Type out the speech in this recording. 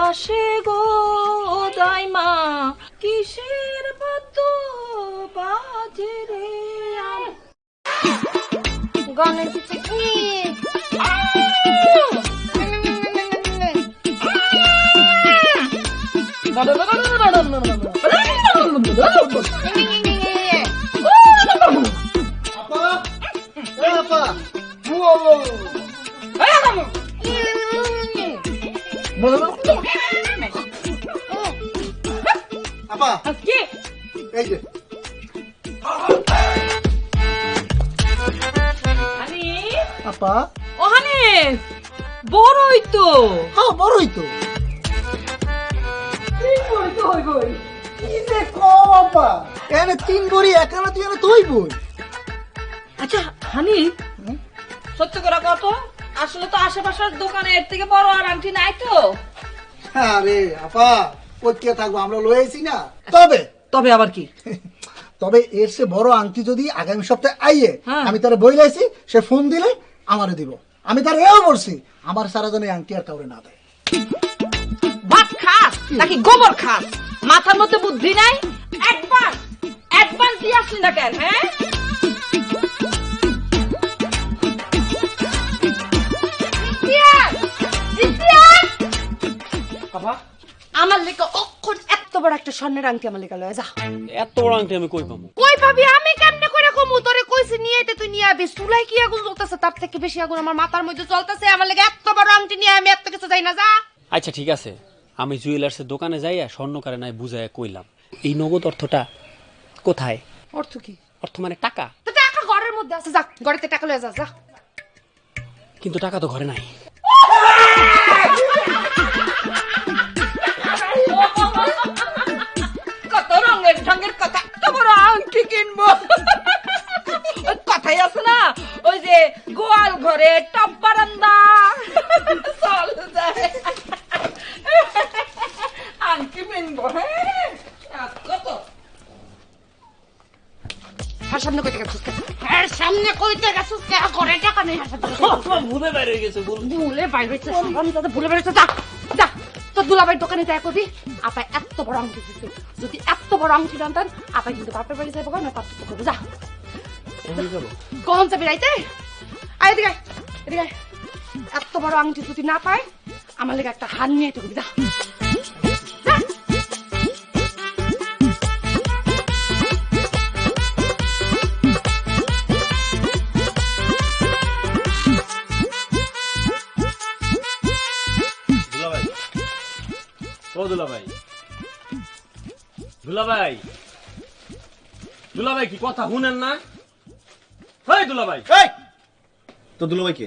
বাসে গো দাইমা কিসের মতো বাজে রে গানের কিছু কি আপা কি এই যে আপা ওখানে বড়ই তো হ্যাঁ বড়ই তো কি যে কও আপা এনে 3 বড়ি একানা তুই এনে তুই বই আচ্ছা হানি সত্য করে কত আসলে তো আশেপাশের দোকানে এর থেকে বড় আর আংটি নাই তো আরে আপা কোথায় থাকবো আমরা লয়ে আইছি না তবে তবে আবার কি তবে এর সে বড় আংটি যদি আগামী সপ্তাহে আইয়ে হ্যাঁ। আমি তারে বই লাইছি সে ফোন দিলে আমারে দিব আমি তার এও বলছি আমার সারা জন্য আংটি আর কাউরে না দেয় ভাত খাস নাকি গোবর খাস মাথার মধ্যে বুদ্ধি নাই অ্যাডভান্স দিয়ে আসলি না কেন হ্যাঁ আমার লেখা অক্ষর এত বড় একটা স্বর্ণের আংটি আমার লেখা লয়ে যা এত বড় আংটি আমি কই পাবো? কই ভাবি আমি কেমনে করে কমু তোরে কইছি নিয়ে আইতে তুই নিয়ে আবি চুলাই কি আগুন জ্বলতেছে তার থেকে বেশি আগুন আমার মাথার মধ্যে চলতেছে আমার লেগে এত বড় আংটি নিয়ে আমি এত কিছু যাই না যা আচ্ছা ঠিক আছে, আমি জুয়েলার্সের দোকানে যাইয়া স্বর্ণকারে নাই বুঝাইয়া কইলাম এই নগদ অর্থটা কোথায়। অর্থ কি অর্থ মানে টাকা, তো টাকা ঘরের মধ্যে আছে যা ঘরেতে টাকা লয়ে যা যা কিন্তু টাকা তো ঘরে নাই। কত রঙের ঢঙের কথা এত বড় আংটি কিনবো ওই কথাই আছে না ওই যে গোয়াল ঘরে টপ বারান্দা চল যায় আংটি কিনবো হ্যাঁ কত হার সামনে কইতে গেছিস হার সামনে কইতে গেছিস কে ঘরে টাকা নেই হার সামনে ভুলে বাইরে হয়ে গেছে, ভুলে বাইরে হচ্ছে ভুলে বাইরে যা যা তো দুলাভাই দোকানে যাই কবি আপা এত বড় আংটি দিচ্ছে যদি এত বড় আংটি জানতেন আপা কিন্তু বাপের বাড়ি যাইব না পাত্র তো করবো যা কোন যাবি রাইতে আয় এদিকে এদিকে এত বড় আংটি যদি না পায় আমার লেগে একটা হার নিয়ে তো যা দুলাভাই দুলাভাই দুলাভাই কি কথা শুনেন না? হেই দুলাভাই, তো দুলাভাই কে?